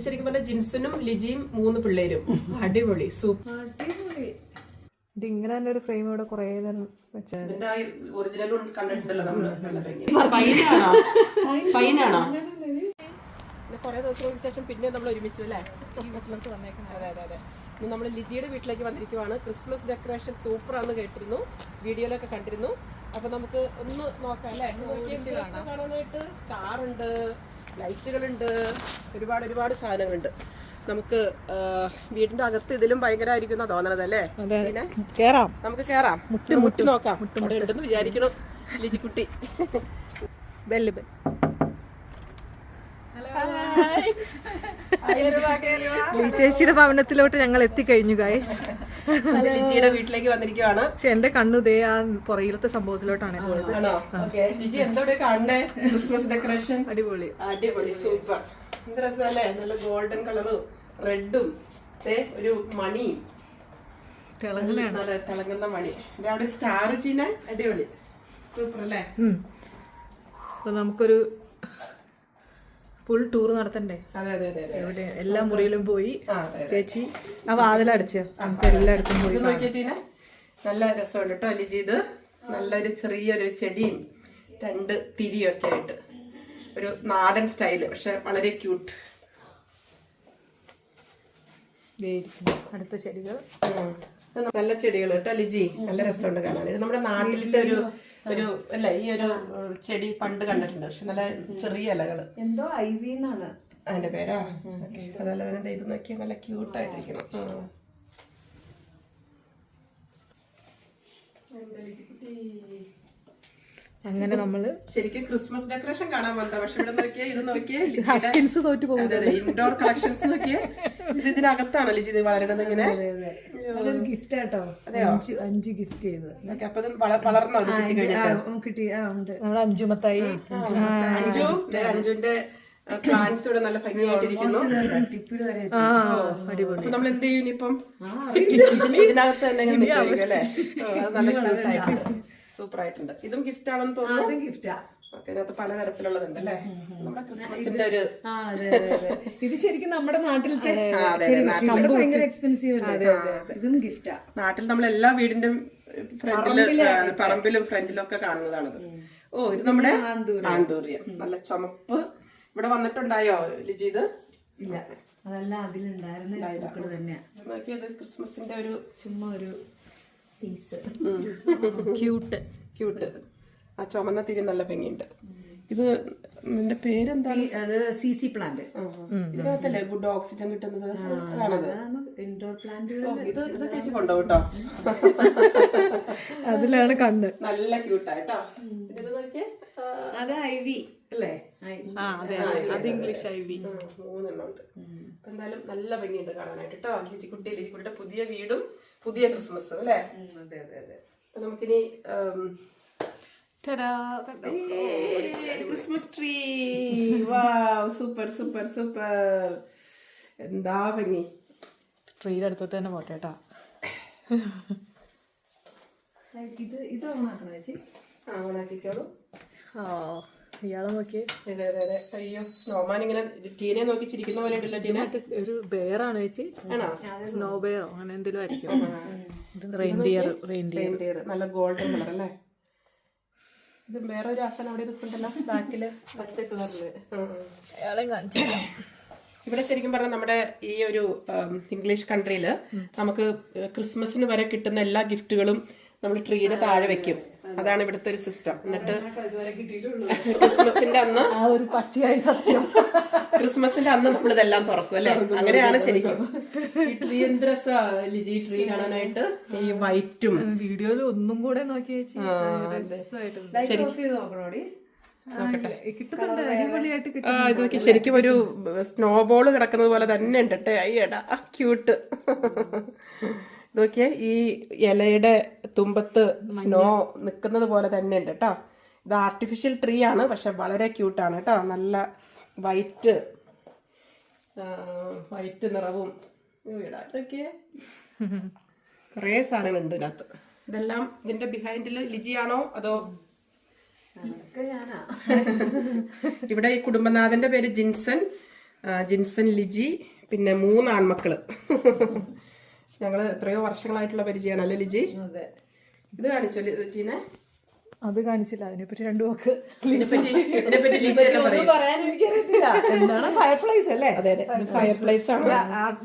ശരിക്കും പറഞ്ഞ ജിൻസനും ലിജിയും 3 പിള്ളേരും. അടിപൊളി സൂപ്പർ. ഇത് ഇങ്ങനെ തന്നെ ഒരു ഫ്രെയിം ഇവിടെ കുറെ നേരം വെച്ചാൽ ഒറിജിനലും കണ്ടിട്ടുണ്ടല്ലോ നമ്മള്. പൈനാണോ കുറെ ദിവസങ്ങൾക്ക് ശേഷം പിന്നെ നമ്മൾ ഒരുമിച്ചു അല്ലേ? അതെ അതെ അതെ. നമ്മൾ ലിജിയുടെ വീട്ടിലേക്ക് വന്നിരിക്കുവാണ്. ക്രിസ്മസ് ഡെക്കറേഷൻ സൂപ്പറാന്ന് കേട്ടിരുന്നു, വീഡിയോയിലൊക്കെ കണ്ടിരുന്നു. അപ്പൊ നമുക്ക് ഒന്ന് നോക്കാം അല്ലേ? കാണാനായിട്ട് സ്റ്റാർ ഉണ്ട്, ലൈറ്റുകളുണ്ട്, ഒരുപാട് സാധനങ്ങളുണ്ട്. നമുക്ക് വീടിന്റെ അകത്ത് ഇതിലും ഭയങ്കരമായിരിക്കും തോന്നണത് അല്ലേ? നമുക്ക് കേറാം, മുട്ടി നോക്കാം. അവിടെ ഉണ്ടെന്ന് വിചാരിക്കണം ലിജിക്കുട്ടി. ചേച്ചിയുടെ ഭവനത്തിലോട്ട് ഞങ്ങൾ എത്തിക്കഴിഞ്ഞു ഗൈസ്. ലിജിയുടെ വീട്ടിലേക്ക് വന്നിരിക്കുവാണ്. പക്ഷെ എന്റെ കണ്ണുദേ ആ പുറകിലത്തെ സംഭവത്തിലോട്ടാണ് പോയത്. ലിജി എന്താ കാണണ്ടേ? ക്രിസ്മസ് ഡെക്കറേഷൻ അടിപൊളി അടിപൊളി സൂപ്പർ. എന്ത് രസമല്ലേ? നല്ല ഗോൾഡൻ കളറും റെഡും ഒരു മണിയും തിളങ്ങുന്ന മണി. അവിടെ സ്റ്റാർ ചെയ്യുന്ന അടിപൊളി സൂപ്പർ അല്ലേ? അപ്പൊ നമുക്കൊരു ഫുൾ ടൂർ നടത്തണ്ടേ? അതെ അതെ അതെ. എവിടെ എല്ലാ മുറിയിലും പോയി ചേച്ചി ആ വാതിലടച്ച് നമുക്ക് എല്ലായിടത്തും പോയി നോക്കിയിട്ട് നല്ല രസമുണ്ട് കേട്ടോ ലിജി. ഇത് നല്ലൊരു ചെറിയൊരു ചെടിയും 2 തിരിയൊക്കെ ആയിട്ട് ഒരു നാടൻ സ്റ്റൈല്, പക്ഷെ വളരെ ക്യൂട്ട്. അടുത്ത ചെടികൾ നല്ല ചെടികൾ കേട്ടോ ലിജി. നല്ല രസമുണ്ട് കാണാൻ. ഇത് നമ്മുടെ നാട്ടിലത്തെ ഒരു അല്ല, ഈ ഒരു ചെടി പണ്ട് കണ്ടിട്ടുണ്ട്, പക്ഷെ നല്ല ചെറിയ ഇലകള്. എന്തോ ഐവി എന്നാണ് അതിന്റെ പേരാ. അതുപോലെ തന്നെ ഇത് നോക്കിയാൽ നല്ല ക്യൂട്ടായിട്ടിരിക്കണം. അങ്ങനെ നമ്മള് ശരിക്കും ക്രിസ്മസ് ഡെക്കറേഷൻ കാണാൻ വന്നതാ, പക്ഷെ ഇവിടെ നോക്കിയാൽ ഇത് നോക്കിയാൽ തോറ്റു പോകും. ഇൻഡോർ കളക്ഷൻസ് നോക്കിയാൽ ഇത് ഇതിനകത്താണ് ലിജി ഇത് വളരുന്നത്. ഇങ്ങനെ ഗിഫ്റ്റ് ആട്ടോ. 5 ഗിഫ്റ്റ് ചെയ്തത്. അപ്പൊ ഇത് വളർന്നോ? കിട്ടി. നമ്മൾ അഞ്ചുമത്തായി. അഞ്ചുവിന്റെ പ്ലാന്റ്സ് ഇവിടെ നല്ല ഭംഗിയായിട്ടിരിക്കുന്നു. അടിപൊളി. നമ്മൾ എന്ത് ചെയ്യും ഇനിയിപ്പം? ഇതിനകത്ത് തന്നെ നിൽക്കുമായിരിക്കും അല്ലേ? അത് നല്ല ക്യൂട്ടായിട്ടുണ്ട്, സൂപ്പർ ആയിട്ടുണ്ട്. ഇതും ഗിഫ്റ്റ് ആണെന്ന് തോന്നുന്നു. ഗിഫ്റ്റാ. ഇതിനകത്ത് പലതരത്തിലുള്ളതുണ്ട് അല്ലേ? നമ്മുടെ ക്രിസ്മസിന്റെ ഒരു ഇത് ശരിക്കും നമ്മുടെ നാട്ടിലത്തെ ഭയങ്കര എക്സ്പെൻസീവ് അല്ലേ? ഇതും ഗിഫ്റ്റാ. നാട്ടിൽ നമ്മൾ എല്ലാ വീടിന്റെ ഫ്രണ്ടില് പറമ്പിലും ഫ്രണ്ടിലും ഒക്കെ കാണുന്നതാണത്. ഓ, ഇത് നമ്മുടെ ആന്തൂറിയം. നല്ല ചുമപ്പ്. ഇവിടെ വന്നിട്ടുണ്ടായോ ലിജി? ഇത് ഇല്ല, അതെല്ലാം അതിലുണ്ടായിരുന്ന തന്നെ. നോക്കിയത് ക്രിസ്മസിന്റെ ഒരു ചുമ്മാ ഒരു പീസ്. ക്യൂട്ട്. ആ ചുമന്ന തിരി നല്ല ഭംഗിയുണ്ട്. ഇത് നിന്റെ പേരെന്താണ്? അത് CC പ്ലാന്റ്. ഇതിനകത്തല്ലേ ഗുഡ് ഓക്സിജൻ കിട്ടുന്നത്? അതാണത്. Indoor plant. ഇത് ചേച്ചി കൊണ്ടോ കേട്ടോ. അതിലാണ് കണ്ണ്. നല്ല ക്യൂട്ടായിട്ടോ. ഇത് നോക്കിയേ, അത് ഐവി അല്ലേ? അത് ഇംഗ്ലീഷ് ഐവി. 3 എണ്ണം ഉണ്ട്. എന്തായാലും നല്ല ഭംഗിയുണ്ട് കാണാനായിട്ട് കേട്ടോ. ലിജിക്കുട്ടിയുടെ പുതിയ വീടും പുതിയ ക്രിസ്മസും അല്ലേ? അതെ അതെ അതെ. നമുക്കിനി ക്രിസ്മസ് ട്രീ. വാവ്, സൂപ്പർ സൂപ്പർ സൂപ്പർ. എന്താ ഭംഗി. ട്രീയുടെ അടുത്തോട്ട് തന്നെ പോട്ടെ കേട്ടോ. ഇത് ഓണാക്കണോ ചേച്ചി? ഓണാക്കിക്കോളൂ. ഇയാളെ നോക്കിയേ. അയ്യോ, സ്നോമാൻ ഇങ്ങനെ ടീനെ നോക്കി ചിരിക്കുന്ന പോലെ ഉണ്ടല്ലോ. ടീന ഒരു ബെയറാണ് ചേച്ചി. ആണോ? സ്നോ ബെയറോ അങ്ങനെ എന്തെങ്കിലും ആയിരിക്കും. റെയിൻഡിയർ. നല്ല ഗോൾഡൻ കളർ അല്ലേ? ഇത് വേറെ ഒരു ആശാൻ അവിടെ നിൽക്കുന്നുണ്ടല്ലോ ബാക്കില് പച്ച കളറില്. അയാളെ കാണിച്ചു. ഇവിടെ ശരിക്കും പറഞ്ഞാൽ നമ്മുടെ ഈ ഒരു ഇംഗ്ലീഷ് കൺട്രിയില് നമുക്ക് ക്രിസ്മസിന് വരെ കിട്ടുന്ന എല്ലാ ഗിഫ്റ്റുകളും നമ്മൾ ട്രീയുടെ താഴെ വെക്കും. അതാണ് ഇവിടുത്തെ ഒരു സിസ്റ്റം. എന്നിട്ട് ക്രിസ്മസിന്റെ അന്ന് ഒരു പച്ചയായി സത്യം ക്രിസ്മസിന്റെ അന്ന് നമ്മൾ ഇതെല്ലാം തുറക്കും അല്ലെ? അങ്ങനെയാണ് ശരിക്കും. ഈ ട്രീ എന്ത് രസാ ലിജി, ട്രീ കാണാനായിട്ട്. ഈ വൈറ്റും വീഡിയോയിൽ ഒന്നും കൂടെ നോക്കി ഇത് നോക്കി ശരിക്കും ഒരു സ്നോബോൾ കിടക്കുന്നത് പോലെ തന്നെ ഉണ്ട് കേട്ടോ. അയ്യടാ ക്യൂട്ട്. നോക്കിയേ, ഈ ഇലയുടെ തുമ്പത്ത് സ്നോ നിൽക്കുന്നത് പോലെ തന്നെ ഉണ്ട് കേട്ടോ. ഇത് ആർട്ടിഫിഷ്യൽ ട്രീ ആണ്, പക്ഷെ വളരെ ക്യൂട്ടാണ് കേട്ടോ. നല്ല വൈറ്റ് നിറവും. ഇതൊക്കെ കുറേ സാധനങ്ങളുണ്ട് ഇതിനകത്ത്. ഇതെല്ലാം ഇതിന്റെ ബിഹൈൻഡിൽ ലിജിയാണോ അതോ ഇവിടെ ഈ കുടുംബനാഥന്റെ പേര് ജിൻസൺ, ജിൻസൺ, ലിജി, പിന്നെ 3 ആൺമക്കള്. ഞങ്ങള് എത്രയോ വർഷങ്ങളായിട്ടുള്ള പരിചയമാണ് അല്ലേ ലിജി? ഇത് കാണിച്ചോ ടീനെ? അത് കാണിച്ചില്ല, അതിനെപ്പറ്റി 2 വാക്ക്. ഇതിനെപ്പറ്റി ലിജി തന്നെ പറയും. പറയാൻ എനിക്കറിയത്തില്ല. എന്താണ് ഫയർ പ്ലേസ് അല്ലേ? അതെ അതെ, ഫയർ പ്ലേസ് ആണ്.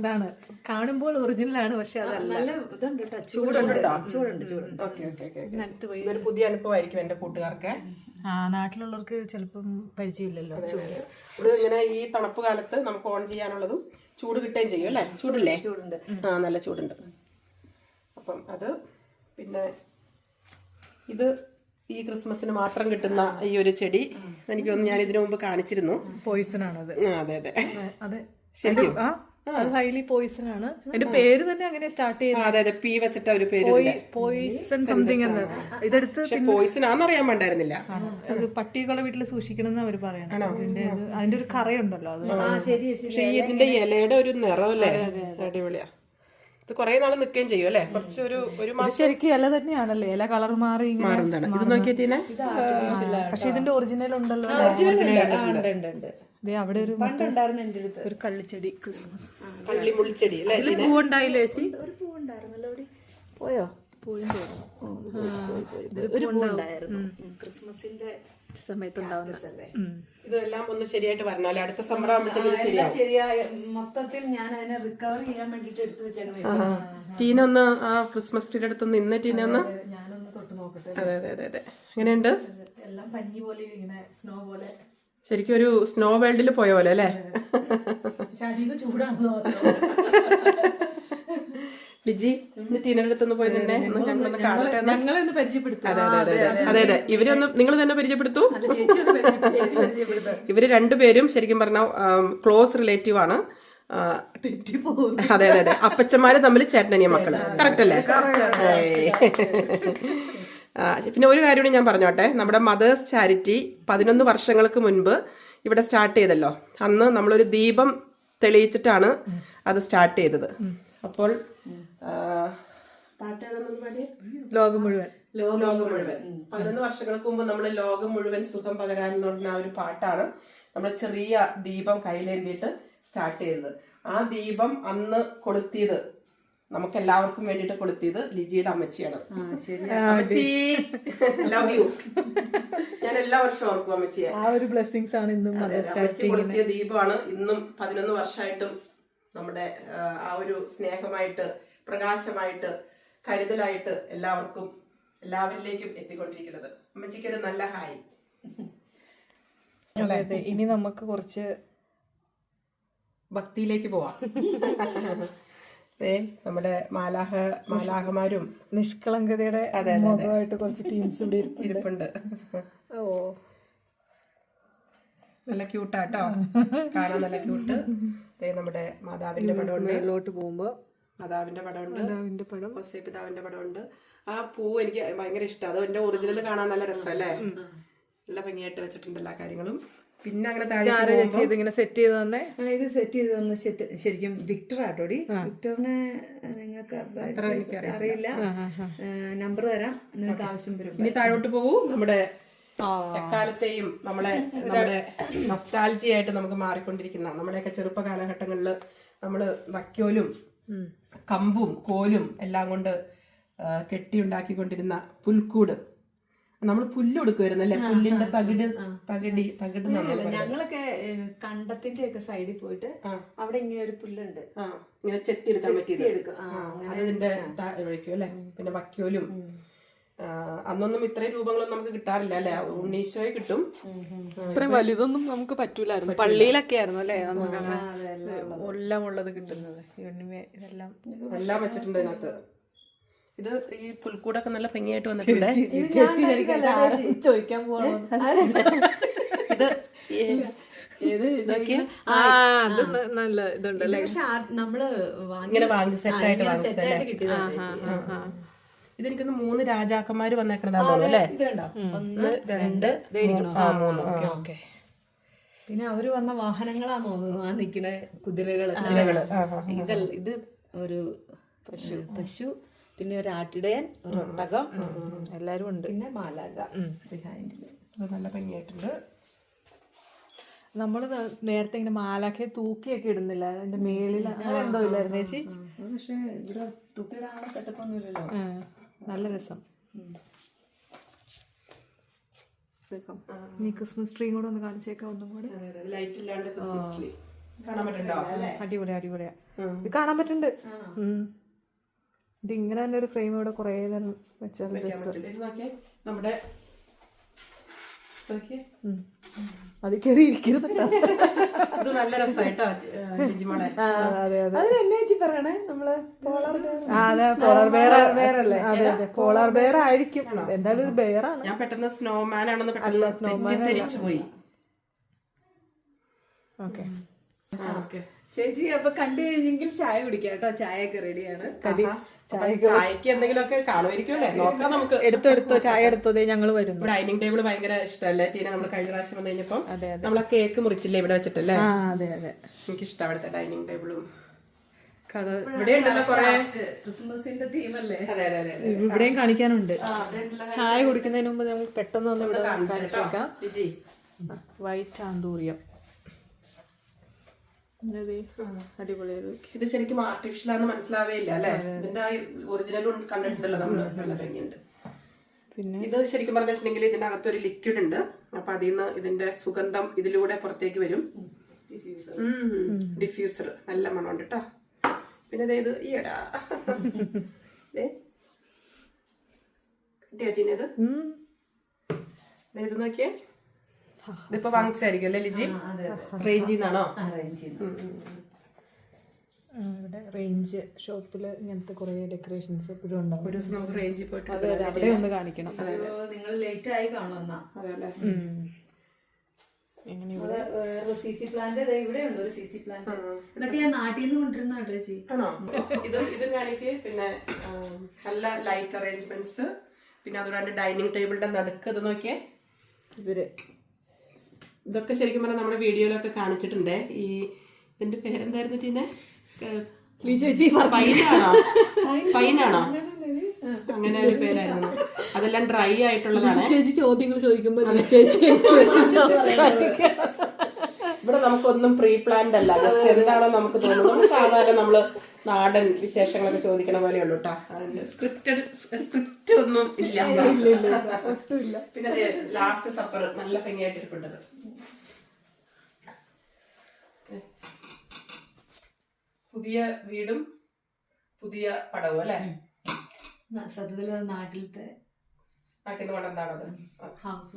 ഇതാണ് കാണുമ്പോൾ ഒറിജിനൽ ആണ്, പക്ഷെ അതല്ല. നല്ല ഇതുണ്ട് കേട്ടോ, ചൂടുണ്ടോ? ചൂടുണ്ട്. Okay okay okay. ഇതൊരു പുതിയ അനുഭവമായിരിക്കും എന്റെ കൂട്ടുകാർക്ക്. നാട്ടിലുള്ളവർക്ക് ചിലപ്പം പരിചയമില്ലല്ലോ. ഇവിടെ ഇങ്ങനെ ഈ തണുപ്പ് കാലത്ത് നമുക്ക് ഓൺ ചെയ്യാനുള്ളതും ചൂട് കിട്ടുകയും ചെയ്യും അല്ലേ? ചൂടില്ലേ? ചൂടുണ്ട്. നല്ല ചൂടുണ്ട്. അപ്പം അത് പിന്നെ ഇത് ഈ ക്രിസ്മസിന് മാത്രം കിട്ടുന്ന ഈ ഒരു ചെടി എനിക്ക് തോന്നുന്നു ഞാൻ ഇതിനു മുമ്പ് കാണിച്ചിരുന്നു. പോയിസൺ ആണത്. അതെ അതെ അതെ, ശരിക്കും അത് ഹൈലി പോയിസൺ ആണ്. അതിന്റെ പേര് തന്നെ അങ്ങനെ സ്റ്റാർട്ട് ചെയ്യുന്നത്. അതെ അതെ, പി വെച്ചിട്ട ഒരു പേര്. പോയിസൺ സംതിങ് എന്ന്. ഇതെടുത്ത് പോയിസൺ ആണെന്നറിയാൻ വേണ്ടായിരുന്നില്ല. അത് പട്ടികളുടെ വീട്ടിൽ സൂക്ഷിക്കണം എന്ന് അവർ പറയണം. അതിന്റെ ഒരു കറയുണ്ടല്ലോ അത്. പക്ഷെ ഈ ഇതിന്റെ ഇലയുടെ ഒരു നിറമല്ലേ അടിപൊളിയാ. ഇത് കുറെ നാള് നിൽക്കുകയും ചെയ്യും അല്ലെ? കുറച്ച് ഒരു മാസം. ശരിക്കും ഇല തന്നെയാണല്ലേ, ഇല കളർ മാറി മാറുന്നതാണ്. ഇത് നോക്കിയേ, പക്ഷെ ഇതിന്റെ ഒറിജിനൽ ഉണ്ടല്ലോ. അവിടെ ഒരു ഒരു കള്ളിച്ചെടി, ക്രിസ്മസ് കള്ളിമുൾച്ചെടി അല്ലേ? പൂവുണ്ടായില്ലേ ചേച്ചി? ഒരു പൂവുണ്ടായിരുന്നല്ലോ. പോയോ? ക്രിസ്മസിന്റെ സമയത്തുണ്ടാവുന്നതല്ലേ. ഇതെല്ലാം ഒന്ന് ശരിയായിട്ട് വരണം അല്ലെ? അടുത്ത സമ്മർ ആകുമ്പോഴത്തേക്കും ശരിയായ മൊത്തത്തിൽ ഞാൻ അതിനെ റിക്കവർ ചെയ്യാൻ വേണ്ടിട്ട് എടുത്തു വെച്ചേക്കണം. ടീന ഒന്ന് ആ ക്രിസ്മസ് ട്രീയുടെ അടുത്തൊന്ന് ഇന്ന് ടീന ഒന്ന്. ഞാനൊന്ന് തൊട്ട് നോക്കട്ടെ. അതെ അതെ അതെ അതെ. എങ്ങനെയുണ്ട്? എല്ലാം പഞ്ഞി പോലെ, ഇങ്ങനെ സ്നോ പോലെ. ശരിക്കും ഒരു സ്നോ വേൾഡിൽ പോയ പോലെ അല്ലേ? ചൂടാണെന്ന് മാത്രം. ലിജി ഇന്ന് ടീനയുടെ അടുത്തൊന്ന് പോയി നിന്നെ ഞങ്ങളൊന്ന് കാണട്ടെ. ഞങ്ങളെ ഒന്ന് പരിചയപ്പെടുത്തും. അതെ അതെ അതെ അതെ അതെ. ഇവരൊന്ന് നിങ്ങൾ തന്നെ പരിചയപ്പെടുത്തൂ. ഇവര് രണ്ടുപേരും ശരിക്കും പറഞ്ഞാൽ ക്ലോസ് റിലേറ്റീവ് ആണ്. അതെ അതെ അതെ, അപ്പച്ചന്മാര് തമ്മിൽ ചേട്ടനിയ മക്കള്. കറക്റ്റ് അല്ലേ? പിന്നെ ഒരു കാര്യം ഞാൻ പറഞ്ഞോട്ടെ, നമ്മുടെ മദേഴ്സ് ചാരിറ്റി 11 വർഷങ്ങൾക്ക് മുൻപ് ഇവിടെ സ്റ്റാർട്ട് ചെയ്തല്ലോ. അന്ന് നമ്മളൊരു ദീപം തെളിയിച്ചിട്ടാണ് അത് സ്റ്റാർട്ട് ചെയ്തത്. അപ്പോൾ ലോകം മുഴുവൻ 11 വർഷങ്ങൾക്ക് മുമ്പ് നമ്മൾ ലോകം മുഴുവൻ സുഖം പകരാൻ എന്ന് പറഞ്ഞ ആ ഒരു പാട്ടാണ് നമ്മൾ ചെറിയ ദീപം കയ്യിലേന്തിയിട്ട് സ്റ്റാർട്ട് ചെയ്തത്. ആ ദീപം അന്ന് കൊളുത്തിയത്, നമുക്ക് എല്ലാവർക്കും വേണ്ടിയിട്ട് കൊളുത്തിയത് ലിജിയുടെ അമ്മച്ചിയാണ്. അമ്മച്ചി ലവ് യു. ഞാൻ എല്ലാ വർഷവും ഓർക്കും അമ്മച്ചിയെ. ആ ഒരു ബ്ലെസ്സിങ്സ് ആണ് ഇന്നും അമ്മച്ചി കൊളുത്തിയ ദീപമാണ് ഇന്നും 11 വർഷമായിട്ടും നമ്മുടെ ആ ഒരു സ്നേഹമായിട്ട്, പ്രകാശമായിട്ട്, കരുതലായിട്ട് എല്ലാവരിലേക്കും എത്തിക്കൊണ്ടിരിക്കുന്നത്. അമ്മച്ചിക്ക് ഒരു നല്ല ഹായ്. അതെ, ഇനി നമുക്ക് കുറച്ച് ഭക്തിയിലേക്ക് പോവാം. നമ്മുടെ മാലാഹമാരും നിഷ്കളങ്കതയുടെ മുഖമായിട്ട് കുറച്ച് ടീംസ് ഇവിടെ ഇരിപ്പുണ്ട്. ഓ, നല്ല ക്യൂട്ടാട്ടോ, കാണാൻ നല്ല ക്യൂട്ട്. നമ്മുടെ മാതാവിന്റെ പടമുണ്ട്. മേളിലോട്ട് പോകുമ്പോ മാതാവിന്റെ പടമുണ്ട്, പിതാവിന്റെ പടമുണ്ട്. ആ പൂ എനിക്ക് ഭയങ്കര ഇഷ്ടം. അത് എന്റെ ഒറിജിനൽ കാണാൻ നല്ല രസമല്ലേ? നല്ല ഭംഗിയായിട്ട് വെച്ചിട്ടുണ്ട് എല്ലാ കാര്യങ്ങളും. പിന്നെ അങ്ങനെ ഇങ്ങനെ സെറ്റ് ചെയ്ത് തന്നെ. ഇത് സെറ്റ് ചെയ്ത് തന്നെ ശരിക്കും വിക്ടർ ആട്ടോടി. വിക്ടറിനെ നിങ്ങൾക്ക് അറിയില്ല, നമ്പർ തരാം, നിങ്ങൾക്ക് ആവശ്യം വരും. ഇനി താഴോട്ട് പോകൂ. നമ്മുടെ എക്കാലത്തെയും നമ്മുടെ നൊസ്റ്റാൾജി ആയിട്ട് നമുക്ക് മാറിക്കൊണ്ടിരിക്കുന്ന നമ്മുടെയൊക്കെ ചെറുപ്പ കാലഘട്ടങ്ങളിൽ നമ്മള് വൈക്കോലും കമ്പും കോലും എല്ലാം കൊണ്ട് കെട്ടിയുണ്ടാക്കിക്കൊണ്ടിരുന്ന പുൽക്കൂട്. നമ്മൾ പുല്ല് കൊടുക്കുമായിരുന്നു അല്ലെ? പുല്ലിന്റെ തകിട് ഞങ്ങളൊക്കെ കണ്ടത്തിന്റെ ഒക്കെ സൈഡിൽ പോയിട്ട് അവിടെ ഇങ്ങനെ ഒരു പുല്ലുണ്ട്, ഇങ്ങനെ ചെത്തിയെടുക്കാൻ പറ്റിയത് അതിന്റെ ഒഴിക്കും അല്ലെ. പിന്നെ വൈക്കോലും അന്നൊന്നും ഇത്രയും രൂപങ്ങളൊന്നും നമുക്ക് കിട്ടാറില്ല അല്ലെ? ഉണ്ണീശോയെ കിട്ടും. ഇത്രയും വലുതൊന്നും നമുക്ക് പറ്റൂലായിരുന്നു. പള്ളിയിലൊക്കെ ആയിരുന്നു അല്ലെ നമുക്ക് എല്ലാം ഉള്ളത് കിട്ടുന്നത്. എല്ലാം വെച്ചിട്ടുണ്ട് ഇതിനകത്ത്. ഇത് ഈ പുൽക്കൂടൊക്കെ നല്ല ഭംഗിയായിട്ട് വന്നിട്ടുണ്ട്. ചോദിക്കാൻ പോകണം. നല്ല ഇതുണ്ടല്ലേ? പക്ഷെ നമ്മള് ഇങ്ങനെ വാങ്ങി സെറ്റായിട്ട് കിട്ടിയതാണ്. ഇതെനിക്കൊന്ന് 3 രാജാക്കന്മാര് വന്നേക്കണതാണോ അല്ലേ? 1 2 3. ഓക്കെ. പിന്നെ അവര് വന്ന വാഹനങ്ങളാന്ന് തോന്നുന്നു ആ നിക്കണ കുതിരകള്. ഇത് ഒരു പശു, പിന്നെ ഒരു ആട്ടിടയൻ, ഒരു ഒട്ടകം, എല്ലാരും ഉണ്ട്. പിന്നെ മാലാഖ ബിഹൈൻഡില്. നല്ല ഭംഗിയായിട്ടുണ്ട്. നമ്മള് നേരത്തെ ഇങ്ങനെ മാലാഖയെ തൂക്കിയൊക്കെ ഇടുന്നില്ല അതിന്റെ മേളിൽ അങ്ങനെ എന്തോ ഇല്ലായിരുന്നു ചേച്ചി. പക്ഷെ ഇവിടെ തൂക്കിടാനുള്ള സെറ്റപ്പ് ഒന്നും ഇല്ലല്ലോ. നല്ല രസം. നീ ക്രിസ്മസ് ട്രീ കൂടെ ഒന്ന് കാണിച്ചേക്കാം ഒന്നും കൂടെ. ലൈറ്റ് ഇല്ലാണ്ട് ക്രിസ്മസ് ട്രീ കാണാൻ പറ്റുന്നുണ്ടോ? അടിപൊളിയാ അടിപൊളിയാ. ഇത് കാണാൻ പറ്റുന്നുണ്ട്. ഇത് ഇങ്ങനെ തന്നെ ഒരു ഫ്രെയിം ഇവിടെ കുറെ നേരം വെച്ചാൽ നമ്മുടെ അത് കയറി ഇരിക്കുന്നുണ്ടോ? ഇത് നല്ല രസമായിട്ടോ ലിജിമോളെ. പറയണേ നമ്മള് പോളാർ ബെയർ ആയിരിക്കും. എന്തായാലും ഒരു ബെയറാണ്. ഞാൻ പെട്ടെന്ന് സ്നോമാൻ ആണെന്ന് പെട്ടെന്ന് തിരിച്ചു പോയി. ഓക്കെ ചേച്ചി അപ്പൊ കണ്ടു കഴിഞ്ഞെങ്കിൽ ചായ കുടിക്കാം കേട്ടോ. ചായയൊക്കെ റെഡിയാണ്. ചായക്ക് എന്തെങ്കിലുമൊക്കെ കാണുമായിരിക്കുമല്ലേ? നോക്കാം നമുക്ക്. എടുത്തോ ചായ എടുത്തതേ ഞങ്ങൾ വരുന്നു. ഡൈനിങ് ടേബിൾ ഭയങ്കര ഇഷ്ടമല്ലേ ടീന? നമ്മൾ കഴിഞ്ഞ പ്രാവശ്യം വന്നു കഴിഞ്ഞപ്പം നമ്മളെ കേക്ക് മുറിച്ചില്ലേ ഇവിടെ വെച്ചിട്ടല്ലേ? അതെ അതെ, എനിക്ക് ഇഷ്ടം അവിടുത്തെ ഡൈനിങ് ടേബിളും. ഇവിടെ ഉണ്ടല്ലോ കൊറേ ക്രിസ്മസിന്റെ തീമല്ലേ? അതെ അതെ അതെ. ഇവിടെയും കാണിക്കാനുണ്ട്. ചായ കുടിക്കുന്നതിന് മുമ്പ് നമുക്ക് പെട്ടെന്ന് ഒന്ന് ഇവിടെ കാണിച്ചേക്കാം. വൈറ്റ് ആന്തൂറിയം അടിപൊളിയായി. ഇത് ശരിക്കും ആർട്ടിഫിഷ്യൽ ആണെന്ന് മനസ്സിലാവേയില്ല അല്ലെ? ഇതിന്റെ ഒറിജിനലും കണ്ടിട്ടുണ്ടല്ലോ നമ്മള്. നല്ല ഭംഗിയുണ്ട്. പിന്നെ ഇത് ശരിക്കും പറഞ്ഞിട്ടുണ്ടെങ്കിൽ ഇതിനകത്തൊരു ലിക്വിഡ് ഉണ്ട്. അപ്പൊ അതിൽ നിന്ന് ഇതിന്റെ സുഗന്ധം ഇതിലൂടെ പുറത്തേക്ക് വരും. ഡിഫ്യൂസർ നല്ല മണമുണ്ട് കേട്ടോ. പിന്നെ ഇത് ഈടാ കിട്ടിയത് ഇത് നോക്കിയേ. ഇതിപ്പോ വാങ്ങിച്ചായിരിക്കും അല്ലേ ലിജി? റേഞ്ചിന്നാണോ? ഇവിടെ റേഞ്ച് ഷോപ്പില് ഇങ്ങനത്തെ കുറെ ഡെക്കറേഷൻസ് എപ്പോഴും ഉണ്ടാവും. ഒരു ദിവസം നമുക്ക് റേഞ്ചിൽ പോയിട്ട് അതെ അതെ, അവിടെ ഒന്ന് കാണിക്കണം. നിങ്ങൾ ലേറ്റ് ആയി കാണുമെന്നാ. എങ്ങനെ CC പ്ലാന്റ് ഇവിടെ ഉണ്ട്. ഒരു CC പ്ലാന്റ് ഇതൊക്കെ ഞാൻ നാട്ടിൽ നിന്ന് കൊണ്ടിരുന്ന ചേച്ചി. ആണോ? ഇത് കാണിക്ക്. പിന്നെ നല്ല ലൈറ്റ് അറേഞ്ച്മെന്റ്സ്. പിന്നെ അതുകൊണ്ട് ഡൈനിങ് ടേബിളിന്റെ നടുക്ക് ഇത് നോക്കിയേ. ഇതൊക്കെ ശരിക്കും പറഞ്ഞാൽ നമ്മുടെ വീഡിയോയിലൊക്കെ കാണിച്ചിട്ടുണ്ട്. ഈ ഇതിന്റെ പേരെന്തായിരുന്നു ടീനെ? പൈനാണോ? അങ്ങനെ ഒരു പേരായിരുന്നു. അതെല്ലാം ഡ്രൈ ആയിട്ടുള്ളതാണ്. ചേച്ചി ചോദ്യങ്ങൾ ചോദിക്കുമ്പോൾ ചേച്ചി ഇവിടെ നമുക്കൊന്നും പ്രീ പ്ലാൻഡ് അല്ല. ജസ്റ്റ് എന്താണോ നമുക്ക് തോന്നുന്നത്. നമ്മൾ സാധാരണ നമ്മള് നാടൻ വിശേഷങ്ങളൊക്കെ ചോദിക്കണ പോലെയുള്ളൂ കേട്ടോ. സ്ക്രിപ്റ്റ് ഒന്നും ഇല്ല. പിന്നെ ലാസ്റ്റ് സപ്പർ നല്ല ഭംഗിയായിട്ട് ഇരിപ്പുണ്ടത്. പുതിയ വീടും പുതിയ പടവും അല്ലെ? സത്യത്തിൽ നാട്ടിലത്തെ നാട്ടിൽ നിന്ന് കൊണ്ടെന്താണത്? ഹൗസ്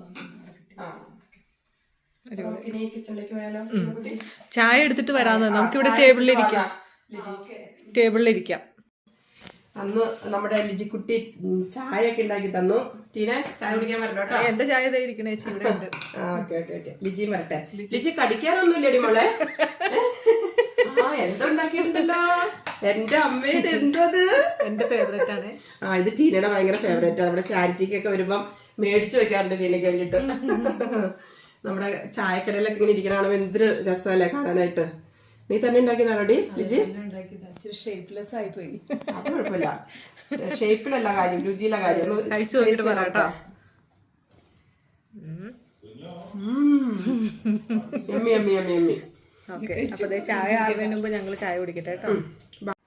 ഇനി കിച്ചണിലേക്ക് പോയാലോ? ചായ എടുത്തിട്ട് വരാന്ന്. നമുക്കിവിടെ ടേബിളിലിരിക്കാം. അന്ന് നമ്മുടെ ലിജിക്കുട്ടി ചായ ഒക്കെ ഉണ്ടാക്കി തന്നു. ടീന ചായ കുടിക്കാൻ വരണോ കേട്ടോ? എന്റെ ചായ ഇരിക്കണേ ചേച്ചി ഇവിടെ ഉണ്ട്. ലിജി വരട്ടെ. ലിജി കടിക്കാനൊന്നും ഇല്ലടി മോളെ. എന്തുണ്ടാക്കിയിട്ടുണ്ടല്ലോ എന്റെ അമ്മേ. ഇത് എന്തത്? എന്റെ ഫേവറേറ്റ് ആണ്. ഇത് ടീനയുടെ ഭയങ്കര ഫേവറേറ്റ്. നമ്മുടെ ചാരിറ്റിക്കൊക്കെ വരുമ്പം മേടിച്ചു വെക്കാറുണ്ട് ടീനയ്ക്ക് വേണ്ടിട്ട്. നമ്മുടെ ചായക്കടയിലൊക്കെ ഇങ്ങനെ ഇരിക്കണ എന്തൊരു രസമല്ലേ കാണാനായിട്ട്. നീ തന്നെ ഉണ്ടാക്കിയതാണോടി ലിജി? ഷേപ്പ്ലെസ് ആയി പോയി. അത് കുഴപ്പമില്ല. ഷേപ്പിലല്ല കാര്യം, രുചിയിലെ കാര്യം. കഴിച്ചു നോക്കിട്ട് പറയാട്ടോ. Yummy yummy yummy yummy. അപ്പൊ ചായ ആകുന്നതിന് മുമ്പ് ഞങ്ങൾ ചായ കുടിക്കട്ടെ കേട്ടോ.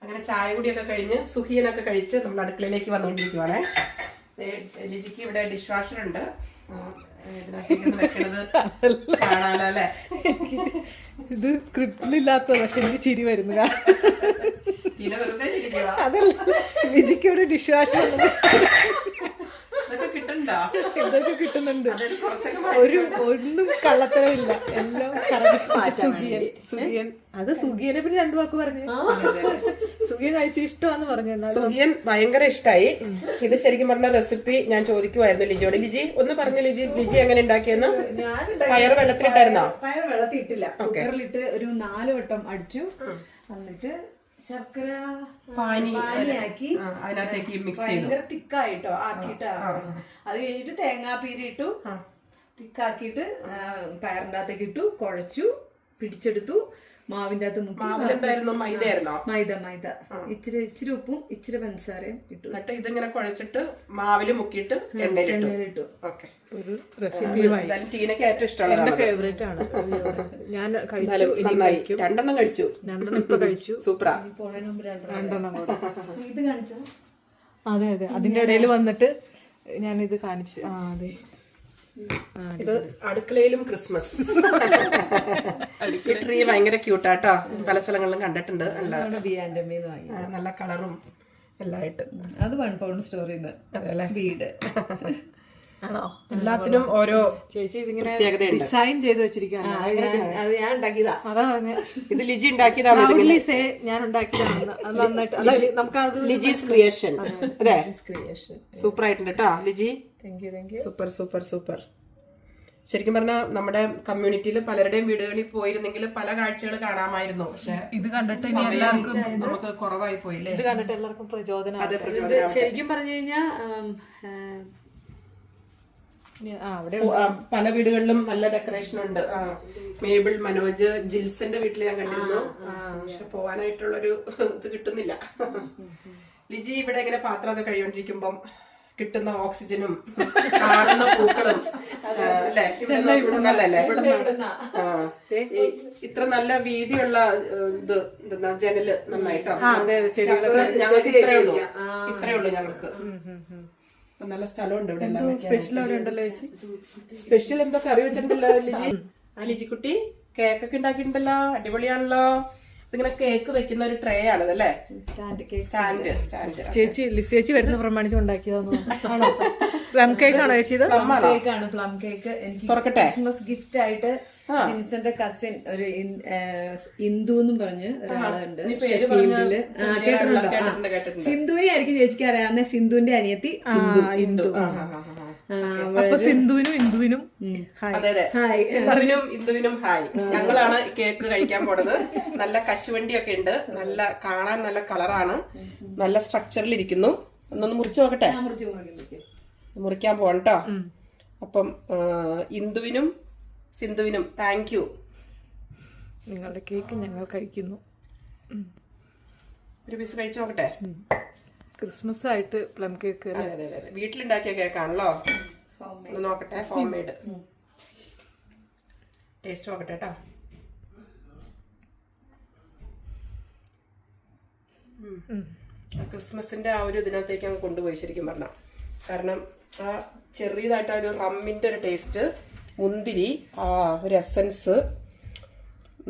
അങ്ങനെ ചായ കുടിയൊക്കെ കഴിഞ്ഞ് സുഖിയനൊക്കെ കഴിച്ച് നമ്മൾ അടുക്കളയിലേക്ക് വന്നുകൊണ്ടിരിക്കുവാണേ. ലിജിക്ക് ഇവിടെ ഡിഷ് വാഷർ ഉണ്ട്. കാണാലോ അല്ലെ? ഇത് സ്ക്രിപ്റ്റിലില്ലാത്ത പക്ഷെ എനിക്ക് ചിരി വരുന്നു. അതല്ല, ലിജിക്ക് ഇവിടെ ഡിഷ് വാഷർ ഇതൊക്കെ കിട്ടുന്നുണ്ട്. ഒന്നും കള്ളത്തരമില്ല. എല്ലാം സുഖിയൻ. അത് സുഖിയനെ പിന്നെ രണ്ടു വാക്ക് പറഞ്ഞു. സുഖിയൻ കഴിച്ച ഇഷ്ടമാന്ന് പറഞ്ഞു. സുഖിയൻ ഭയങ്കര ഇഷ്ടമായി. ഇത് ശരിക്കും പറഞ്ഞ റെസിപ്പി ഞാൻ ചോദിക്കുമായിരുന്നു ലിജിയോട്. ലിജി ഒന്ന് പറഞ്ഞു. ലിജി എങ്ങനെ ഉണ്ടാക്കിയെന്ന്? പയർ വെള്ളത്തിലിട്ടായിരുന്നോ? പയർ വെള്ളത്തിലിട്ടില്ല. കുക്കറിലിട്ട് ഒരു 4 വട്ടം അടിച്ചു. എന്നിട്ട് ശർക്കര പാനിയാക്കി അതിനകത്തേക്ക് മിക്സ് ചെയ്തു. ഭയങ്കര തിക്കായിട്ടോ ആക്കിയിട്ട്. അത് കഴിഞ്ഞിട്ട് തേങ്ങാപ്പീരി ഇട്ടു. തിക്കാക്കിയിട്ട് പയറിൻ്റെ അകത്തേക്ക് ഇട്ടു. കുഴച്ചു പിടിച്ചെടുത്തു. മാവിന്റെ അകത്ത് മുക്കി മാവിലെന്തായിരുന്നു മൈദയായിരുന്നോ? മൈദ ഇച്ചിരി ഉപ്പും ഇച്ചിരി പഞ്ചസാരയും ഇട്ടു. എന്നിട്ട് ഇതിങ്ങനെ കുഴച്ചിട്ട് മാവില് മുക്കിയിട്ട് എണ്ണയിലിട്ടു. ഓക്കെ, ഒരു റെസിപ്പി എന്തായാലും ടീനൊക്കെ ഏറ്റവും ഇഷ്ടമുള്ള ഫേവറേറ്റ് ആണ്. ഞാൻ കഴിച്ചു, നന്നായി. 2 എണ്ണം കഴിച്ചു. 2 ഇപ്പൊ കഴിച്ചു. സൂപ്പറാ. പോണതിന് മുമ്പ് 2 കൂടെ. ഇത് കാണിച്ചോ? അതെ അതിന്റെ ഇടയിൽ വന്നിട്ട് ഞാനിത് കാണിച്ചു. അതെ, ഇത് അടുക്കളയിലും ക്രിസ്മസ്. ഈ ട്രീ ഭയങ്കര ക്യൂട്ടാട്ടോ, പല സ്ഥലങ്ങളിലും കണ്ടിട്ടുണ്ട്. നല്ല കളറും എല്ലാം ആയിട്ട്. അത് 1 പൗണ്ട് സ്റ്റോറിന്ന് വീട് ആണോ? എല്ലാത്തിനും ഓരോ ചേച്ചി ഇതിങ്ങനെ പ്രത്യേകതയുണ്ട്. ഡിസൈൻ ചെയ്ത് വെച്ചിരിക്കുകയാണ്. അത് ഞാൻ ഉണ്ടാക്കിയതാ. അതാ പറഞ്ഞ ഇത് ലിജി ഉണ്ടാക്കിയതാണ്. ഞാൻ ഉണ്ടാക്കിയതാണ്. അത് നന്നായിട്ട് അല്ല, നമുക്കത് ലിജീസ് ക്രിയേഷൻ. അതെ, ക്രിയേഷൻ സൂപ്പർ ആയിട്ടുണ്ട് കേട്ടോ ലിജി. Thank you. സൂപ്പർ. ശരിക്കും പറഞ്ഞാൽ നമ്മുടെ കമ്മ്യൂണിറ്റിയിൽ പലരുടെയും വീടുകളിൽ പോയിരുന്നെങ്കിൽ പല കാഴ്ചകൾ കാണാമായിരുന്നു. പക്ഷെ ഇത് കണ്ടിട്ട് ഇനി എല്ലാവർക്കും നമുക്ക് കുറവായി പോയില്ലേ? ഇത് കണ്ടിട്ട് എല്ലാവർക്കും പ്രചോദനം. അതെ, പ്രചോദനം. ശരിക്കും പറഞ്ഞു കഴിഞ്ഞാൽ അവിടെ പല വീടുകളിലും നല്ല ഡെക്കറേഷൻ ഉണ്ട്. മേബിൾ, മനോജ്, ജിൽസന്റെ വീട്ടിൽ ഞാൻ കണ്ടിരുന്നു. പക്ഷെ പോവാനായിട്ടുള്ളൊരു ഇത് കിട്ടുന്നില്ല. ലിജി ഇവിടെ ഇങ്ങനെ പാത്രമൊക്കെ കഴിയോണ്ടിരിക്കുമ്പം കിട്ടുന്ന ഓക്സിജനും കാണുന്ന പൂക്കളും അല്ലേ, നല്ലല്ലേ? ഇത്ര നല്ല വീതിയുള്ള ഇത് എന്താ ജനല് നന്നായിട്ടോ. ഞങ്ങൾക്ക് ഇത്രേ ഉള്ളൂ ഞങ്ങൾക്ക്. നല്ല സ്ഥലമുണ്ട് ഇവിടെ. സ്പെഷ്യൽ അവിടെ ഉണ്ടല്ലോ ചേച്ചി. സ്പെഷ്യൽ എന്തോ കറി വെച്ചിട്ടുണ്ടല്ലോ ലിജി. ലിജി കുട്ടി കേക്കൊക്കെ ഉണ്ടാക്കിയിട്ടുണ്ടല്ലോ, അടിപൊളിയാണല്ലോ. ഇതിങ്ങനെ കേക്ക് വെക്കുന്ന ഒരു ട്രേ ആണതല്ലേ? സ്റ്റാൻഡ്. ചേച്ചി ചേച്ചി വരുന്ന പ്രമാണിച്ച് ഉണ്ടാക്കിയതാണോ? ആണോ? പ്ലം കേക്ക് ആണോ ചേച്ചി? ഇത് കേക്കാണ്, പ്ലം കേക്ക്. എനിക്ക് ക്രിസ്മസ് ഗിഫ്റ്റ് ആയിട്ട് ജിൻസന്റെ കസിൻ ഒരു ഇന്ദു എന്നും പറഞ്ഞ് ഒരാളുണ്ട്. സിന്ധുവിനെ ആയിരിക്കും ചേച്ചിക്ക് അറിയാവുന്ന. സിന്ധുവിന്റെ അനിയത്തി ഇന്ദു. അപ്പൊ സിന്ധുവിനും ഇന്ദുവിനും ഇന്ദുവിനും ഹായ്. ഞങ്ങളാണ് കേക്ക് കഴിക്കാൻ പോണത്. നല്ല കശുവണ്ടിയൊക്കെ ഉണ്ട്, നല്ല കാണാൻ നല്ല കളറാണ്, നല്ല സ്ട്രക്ചറിൽ ഇരിക്കുന്നു. ഒന്നൊന്ന് മുറിച്ചു നോക്കട്ടെ. മുറിക്കാൻ പോകട്ടോ. അപ്പം ഇന്ദുവിനും സിന്ധുവിനും താങ്ക് യു. നിങ്ങളുടെ കേക്ക് ഞങ്ങൾ കഴിക്കുന്നു. ഒരു പീസ് കഴിച്ചു നോക്കട്ടെ. ക്രിസ്മസ് ആയിട്ട് പ്ലം കേക്ക്. അതെ വീട്ടിലുണ്ടാക്കിയ കേക്കാണല്ലോ. ഒന്ന് നോക്കട്ടെ. Home made. ടേസ്റ്റ് നോക്കട്ടെ കേട്ടോ. ക്രിസ്മസിന്റെ ആ ഒരു ഇതിനകത്തേക്ക് അങ്ങ് കൊണ്ടുപോയി ശരിക്കും പറഞ്ഞ. കാരണം ആ ചെറിയതായിട്ട് ആ ഒരു റമ്മിന്റെ ഒരു ടേസ്റ്റ്, മുന്തിരി, ആ ഒരു എസൻസ്,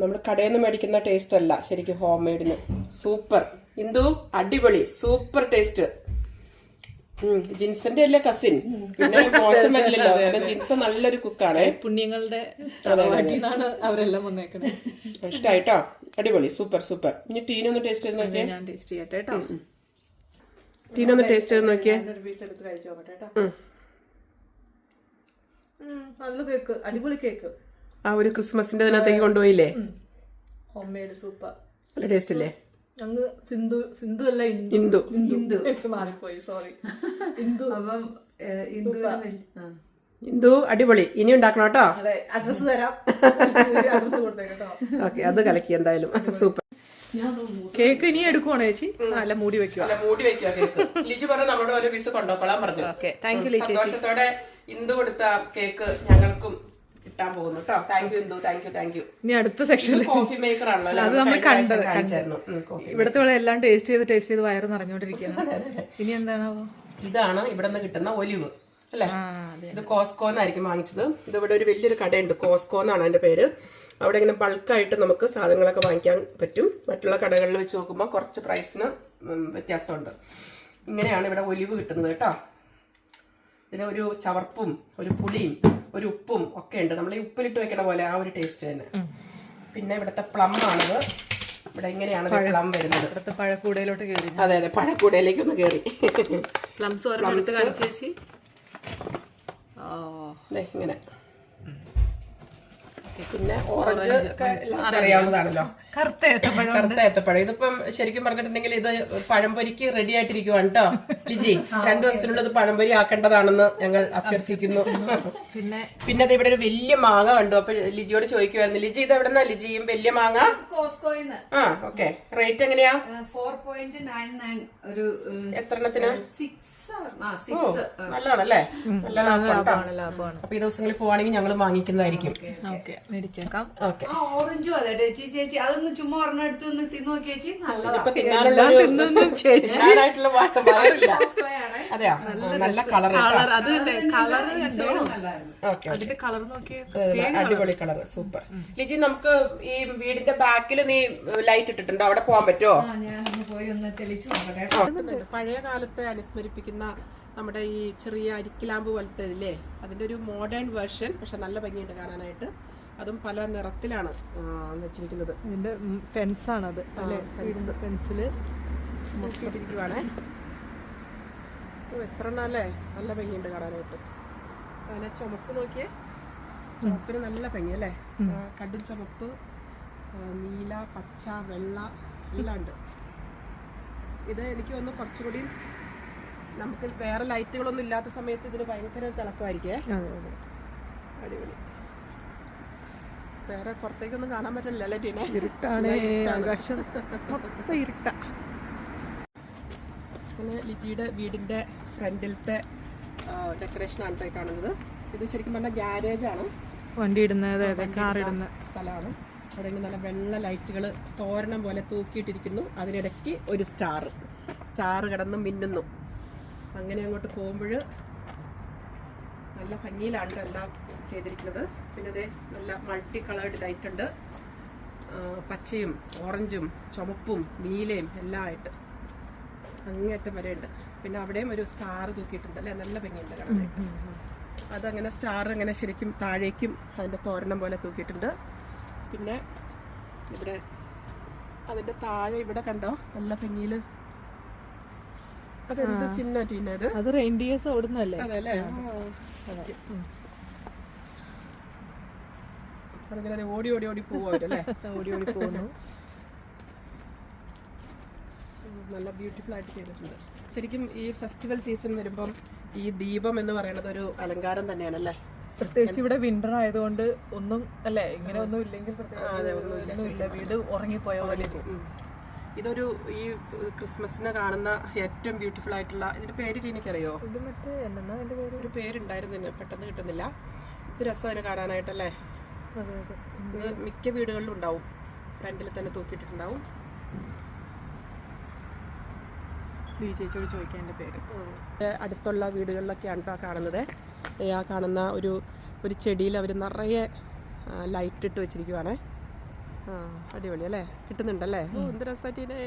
നമ്മൾ കടയിൽ നിന്ന് മേടിക്കുന്ന ടേസ്റ്റ് അല്ല ശരിക്കും ഹോം മെയ്ഡിന്. സൂപ്പർ ഇന്ദു, അടിപൊളി, സൂപ്പർ ടേസ്റ്റ്. ജിൻസന്റെ അല്ലേ കസിൻ, പിന്നെ മോശം വരില്ലല്ലോ. ജിൻസൺ നല്ലൊരു കുക്കാണ്. പുണ്യങ്ങളുടെ അവരെല്ലാം വന്നേക്കണേ. ഇഷ്ടായിട്ടോ? അടിപൊളി, സൂപ്പർ. ഇനി ടീനൊന്ന് ടേസ്റ്റ് ചെയ്ത് നോക്കിയേ. ഞാൻ ടേസ്റ്റ് ചെയ്യട്ടെ കേട്ടോ. ടീനൊന്ന് ടേസ്റ്റ് ചെയ്ത് നോക്കിയേ. പീസ് എടുത്ത് കഴിച്ചു നോക്കട്ടെ കേട്ടോ. നല്ല കേക്ക്, അടിപൊളി കേക്ക്. ആ ഒരു ക്രിസ്മസിന്റെ ഇതിനകത്തേക്ക് കൊണ്ടുപോയില്ലേ? Home made super. നല്ല ടേസ്റ്റ് അല്ലേ? ഞങ്ങൾ സിന്ധു അല്ല ഇന്ദു മാറിപ്പോയി, സോറി. ഇന്ദു. അപ്പം ഇന്ദു അടിപൊളി. ഇനി ഉണ്ടാക്കണം കേട്ടോ. അതെ, അഡ്രസ് തരാം. അഡ്രസ് കൊടുത്തേട്ടോ. ഓക്കെ, അത് കലക്കി എന്തായാലും. സൂപ്പർ. കേക്ക് ഇനി എടുക്കുവാണോ ചേച്ചി? അല്ല, മൂടി വെക്കുക. കേക്ക് ലിജു പറഞ്ഞു നമ്മുടെ ഒരു പീസ് കൊണ്ടുപോയിക്കോളാൻ പറഞ്ഞു. Okay, thank you Liji. സന്തോഷത്തോടെ ഇന്ദു കൊടുത്ത കേക്ക് ഞങ്ങൾക്കും കിട്ടാൻ പോകുന്നു കേട്ടോ. Thank you Indu, thank you. ഇനി അടുത്ത സെക്ഷനിൽ കോഫി മേക്കർ ആണല്ലോ, അത് നമ്മൾ കണ്ടായിരുന്നു. ഇവിടത്തെ എല്ലാം ടേസ്റ്റ് ചെയ്ത് വയറ് നിറഞ്ഞോണ്ടിരിക്കുന്നു. ഇനി എന്താണാവോ? ഇതാണ് ഇവിടെ നിന്ന് കിട്ടുന്ന ഒലിവ് അല്ലേ? ഇത് കോസ്കോന്നായിരിക്കും വാങ്ങിച്ചത്. ഇത് ഇവിടെ ഒരു വലിയൊരു കടയുണ്ട്, കോസ്കോ എന്നാണ് അതിന്റെ പേര്. അവിടെ ഇങ്ങനെ ബൾക്കായിട്ട് നമുക്ക് സാധനങ്ങളൊക്കെ വാങ്ങിക്കാൻ പറ്റും. മറ്റുള്ള കടകളിൽ വെച്ച് നോക്കുമ്പോൾ കുറച്ച് പ്രൈസിന് വ്യത്യാസമുണ്ട്. ഇങ്ങനെയാണ് ഇവിടെ ഒലിവ് കിട്ടുന്നത് കേട്ടോ. ഇതിന് ഒരു ചവർപ്പും ഒരു പുളിയും ഒരു ഉപ്പും ഒക്കെ ഉണ്ട്. നമ്മൾ ഈ ഉപ്പിലിട്ട് വെക്കണ പോലെ ആ ഒരു ടേസ്റ്റ് തന്നെ. പിന്നെ ഇവിടുത്തെ പ്ലം ആണിത്. ഇവിടെ ഇങ്ങനെയാണ് പ്ലം വരുന്നത്. ഇവിടുത്തെ പഴക്കൂടയിലോട്ട് കയറി. അതെ, പഴക്കൂടയിലേക്ക് ഒന്ന് കയറി. പ്ലംസ് എടുത്ത് കാണിച്ചു ചേച്ചി. ഇങ്ങനെ പിന്നെ ഓറഞ്ച് ഒക്കെ എല്ലാവർക്കും അറിയാവുന്നതാണല്ലോ. കറുത്ത ഏത്തപ്പഴം. ഇതിപ്പം ശരിക്കും പറഞ്ഞിട്ടുണ്ടെങ്കിൽ ഇത് പഴംപൊരിക്ക് റെഡി ആയിട്ടിരിക്കുവാണ് കേട്ടോ ലിജി. 2 ദിവസത്തിനുള്ളിൽ ഇത് പഴംപൊരി ആക്കേണ്ടതാണെന്ന് ഞങ്ങൾ അഭ്യർത്ഥിക്കുന്നു. പിന്നെ ഇവിടെ ഒരു വലിയ മാങ്ങ കണ്ടു. അപ്പൊ ലിജിയോട് ചോദിക്കുവായിരുന്നു, ലിജി ഇത് എവിടെന്നാ ലിജി വലിയ മാങ്ങ? ആ ഓക്കെ. റേറ്റ് എങ്ങനെയാ? 4.99 ഒരു എത്രണ്ണത്തിന്? നല്ലതാണല്ലേ? നല്ല ലാഭമാണ്. അപ്പൊ ഈ ദിവസങ്ങളിൽ പോവാണെങ്കിൽ ഞങ്ങൾ വാങ്ങിക്കുന്നതായിരിക്കും. മേടിച്ചേക്കാം. ഓക്കെ. ഓറഞ്ചും അതെ ചേച്ചി അതൊന്ന് ചുമ്മാ ഒരെണ്ണം എടുത്ത് ഒന്ന് തിന്നു നോക്കിയേച്ചി. ഇപ്പൊ തിന്നാനായിട്ടുള്ള വയറില്ല. അതെയാ, നല്ല കളർ. അടിപൊളി കളർ, സൂപ്പർ. ലിജി നമുക്ക് ഈ വീടിന്റെ ബാക്കിൽ നീ ലൈറ്റ് ഇട്ടിട്ടുണ്ടോ? അവിടെ പോകാൻ പറ്റുമോ? പോയി ഒന്ന് തെളിച്ച് നോക്കട്ടെ. പഴയ കാലത്തെ അനുസ്മരിപ്പിക്കുന്ന നമ്മുടെ ഈ ചെറിയ അരിക്കിലാമ്പ് പോലത്തെ ഇല്ലേ, അതിന്റെ ഒരു മോഡേൺ വേർഷൻ. പക്ഷെ നല്ല ഭംഗിയുണ്ട് കാണാനായിട്ട്. അതും പല നിറത്തിലാണ് വെച്ചിരിക്കുന്നത്. ഇതിന്റെ ഫെൻസാണത് അല്ലേ? ഫെൻസില് മുട്ടിട്ടിരിക്കുവാണേ. എത്ര എണ്ണല്ലേ? നല്ല ഭംഗിയുണ്ട് കാണാനായിട്ട്. അതിലെ ചുമപ്പ് നോക്കിയേ, ചുമപ്പിന് നല്ല ഭംഗി അല്ലേ? കടും ചുമപ്പ്, നീല, പച്ച, വെള്ള എല്ലാം ഉണ്ട്. ഇത് എനിക്ക് തോന്നുന്നു കുറച്ചുകൂടി നമുക്ക് വേറെ ലൈറ്റുകളൊന്നും ഇല്ലാത്ത സമയത്ത് ഇതിന് ഭയങ്കര തിളക്കമായിരിക്കേ. അടിപൊളി. വേറെ പുറത്തേക്കൊന്നും കാണാൻ പറ്റില്ല അല്ലേ ടീനെ? ഇരുട്ടാണ്, ആകാശം മൊത്തം ഇരുട്ട. പിന്നെ ലിജിയുടെ വീടിന്റെ ഫ്രണ്ടിലത്തെ ഡെക്കറേഷൻ ആണ് കാണുന്നത്. ഇത് ശരിക്കും പറഞ്ഞാൽ ഗ്യാരേജാണ്, വണ്ടി ഇടുന്ന കാർ ഇടുന്ന സ്ഥലമാണ്. അവിടെ നല്ല വെള്ള ലൈറ്റുകൾ തോരണം പോലെ തൂക്കിയിട്ടിരിക്കുന്നു. അതിനിടയ്ക്ക് ഒരു സ്റ്റാർ കിടന്ന് മിന്നുന്നു. അങ്ങനെ അങ്ങോട്ട് പോകുമ്പോൾ നല്ല ഭംഗിയിലാണ് എല്ലാം ചെയ്തിരിക്കുന്നത്. പിന്നെ അതേ നല്ല മൾട്ടി കളേർഡ് ലൈറ്റ് ഉണ്ട്. പച്ചയും ഓറഞ്ചും ചുമപ്പും നീലയും എല്ലാം ആയിട്ട് അങ്ങേറ്റം വരെ ഉണ്ട്. പിന്നെ അവിടെയും ഒരു സ്റ്റാർ തൂക്കിയിട്ടുണ്ട് അല്ലേ? നല്ല ഭംഗിയുണ്ട് കാണാനായിട്ട്. അതങ്ങനെ സ്റ്റാർ അങ്ങനെ ശരിക്കും താഴേക്കും അതിൻ്റെ തോരണം പോലെ തൂക്കിയിട്ടുണ്ട്. പിന്നെ ഇവിടെ അതിന്റെ താഴെ ഇവിടെ കണ്ടോ നല്ല ഭംഗിയിൽ. അതെന്ത് ചിന്ന ടീനത്? അത് റെയിൻഡിയേഴ്സ് ഓടുന്നല്ലേ? അതല്ലേ? അതിങ്ങനെ ഓടി ഓടി ഓടി പോവല്ലേ? ഓടി ഓടി പോകുന്നു. നല്ല ബ്യൂട്ടിഫുൾ ആയിട്ട് ചെയ്തിട്ടുണ്ട്. ശരിക്കും ഈ ഫെസ്റ്റിവൽ സീസൺ വരുമ്പം ഈ ദീപം എന്ന് പറയുന്നത് ഒരു അലങ്കാരം തന്നെയാണല്ലേ? പ്രത്യേകിച്ച് ഇവിടെ വിന്റർ ആയതുകൊണ്ട് ഒന്നും അല്ലേ, ഇങ്ങനെ ഒന്നും ഇല്ലെങ്കിൽ ഒന്നുമില്ല, വീട് ഉറങ്ങിപ്പോയ പോലെ. ഇതൊരു ഈ ക്രിസ്മസിന് കാണുന്ന ഏറ്റവും ബ്യൂട്ടിഫുൾ ആയിട്ടുള്ള, ഇതിന്റെ പേര് എനിക്കറിയോ? ഇത് മറ്റേ എന്നാ എന്റെ പേര്? ഒരു പേരുണ്ടായിരുന്നു, പെട്ടെന്ന് കിട്ടുന്നില്ല. ഇത് രസം അതിന് കാണാനായിട്ടല്ലേ? ഇത് മിക്ക വീടുകളിലും ഉണ്ടാവും, ഫ്രണ്ടിൽ തന്നെ തൂക്കിയിട്ടിട്ടുണ്ടാവും. ചേച്ചിയോട് ചോദിക്കാൻ എൻ്റെ പേര്. അടുത്തുള്ള വീടുകളിലൊക്കെയാണ് കേട്ടോ കാണുന്നത്. ആ കാണുന്ന ഒരു ചെടിയിൽ അവർ നിറയെ ലൈറ്റ് ഇട്ട് വെച്ചിരിക്കുവാണേ. അടിപൊളി അല്ലേ? കിട്ടുന്നുണ്ടല്ലേ? എന്ത് രസമായിട്ട്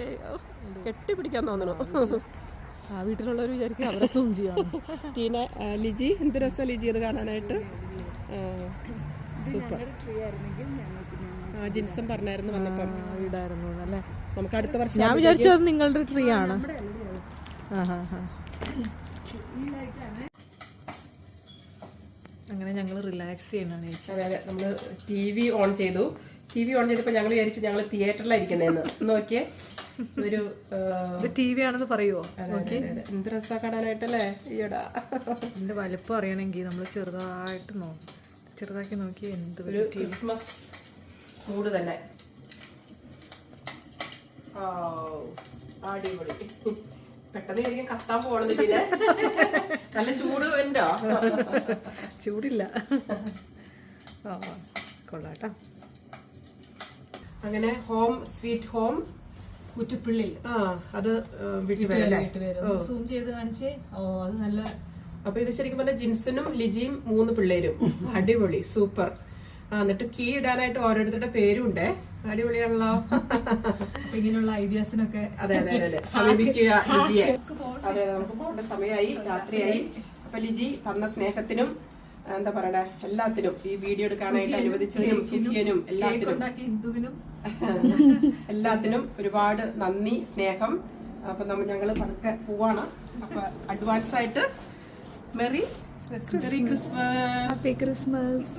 കെട്ടിപ്പിടിക്കാൻ തോന്നണു. ആ വീട്ടിലുള്ളവർ വിചാരിക്കും അവരെ സൂം ചെയ്യാം. ടീനെ ലിജി എന്ത് രസം ലിജി അത് കാണാനായിട്ട്. സൂപ്പർ. ജിൻസൺ പറഞ്ഞായിരുന്നു വന്നപ്പം വീടായിരുന്നു അല്ലേ? നമുക്ക് അടുത്ത വർഷം. ഞാൻ വിചാരിച്ചത് നിങ്ങളുടെ ട്രീ ആണ്. അങ്ങനെ ഞങ്ങൾ റിലാക്സ് ചെയ്യണാണ്. അതെ അതെ, നമ്മള് TV ഓൺ ചെയ്തപ്പോൾ ഞങ്ങൾ വിചാരിച്ചു ഞങ്ങൾ തിയേറ്ററിലായിരിക്കുന്നതെന്ന്. നോക്കിയേ, ഒരു TV ആണെന്ന് പറയുമോ? എന്ത് രസാ കാണാനായിട്ടല്ലേ? ഈടാ ഇതിന്റെ വലുപ്പം അറിയണമെങ്കിൽ നമ്മൾ ചെറുതാക്കി നോക്കി. എന്ത് ഒരു ക്രിസ്മസ് മൂഡ് തന്നെ. അടിപൊളി. പെട്ടെന്ന് ശരിക്കും കത്താൻ പോകണമെന്നില്ല. നല്ല ചൂട് ഉണ്ടോ? ചൂടില്ല. കൊള്ളാട്ടോ. അങ്ങനെ ഹോം സ്വീറ്റ് ഹോം കുറ്റിപ്പിള്ളി. അത് വീട്ടിൽ വരും. സൂം ചെയ്ത് കാണിച്ചേ. അത് നല്ല. അപ്പൊ ഇത് ശരിക്കും പറഞ്ഞാൽ ജിൻസനും ലിജിയും 3 പിള്ളേരും. അടിപൊളി, സൂപ്പർ. എന്നിട്ട് കീ ഇടാനായിട്ട് ഓരോരുത്തരുടെ പേരും ഉണ്ടേ. അടിപൊളിയാണല്ലോ. ഇങ്ങനെയുള്ള ഐഡിയാസിനൊക്കെ അതെ അതെ അതെ സമീപിക്കുക ലിജിയെ. അതെ, നമുക്ക് പോകേണ്ട സമയമായി, രാത്രിയായി. അപ്പൊ ലിജി തന്ന സ്നേഹത്തിനും എന്താ പറയണേ എല്ലാത്തിനും, ഈ വീഡിയോ എടുക്കാനായിട്ട് അനുവദിച്ചതിനും സുഖിയനും എല്ലാത്തിനും ഒരുപാട് നന്ദി, സ്നേഹം. അപ്പൊ ഞങ്ങള് പതുക്കെ പോവാണ്. അപ്പൊ അഡ്വാൻസ് ആയിട്ട് മെറി ക്രിസ്മസ്. Happy Christmas.